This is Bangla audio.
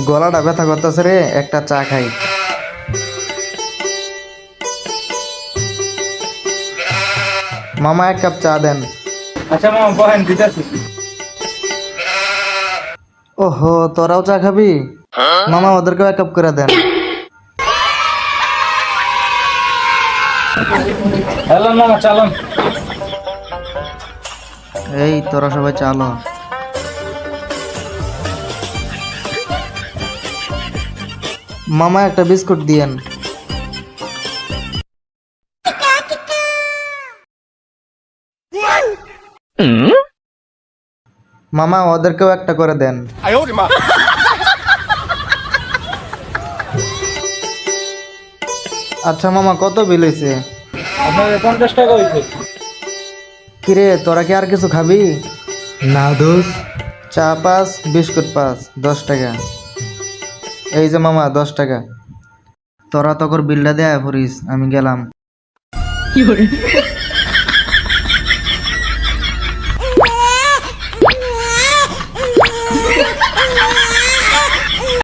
গলাটা ব্যথা করতেছে রে, একটা চা খাই। মামা এক কাপ চা দেন। আচ্ছা মামা বহেন দিতেছি। ওহো, তোরাও চা খাবি? মামা ওদেরকেও এক কাপ করে দেন। হ্যালো মামা চালান। এই তোরা সবাই চালো। মামা একটা বিস্কুট দিয়েন। মামা ওদেরকেও একটা করে দেন। আচ্ছা মামা, কত বিল হয়েছে? আপনার 50 টাকা হয়েছে। কিরে, তোরা কি আর কিছু খাবি? না দোষ। চা 5, বিস্কুট 5, 10 টাকা। এই যে মামা 10 টাকা। তোরা তখন বিলটা দেয়া পড়িস, আমি গেলাম।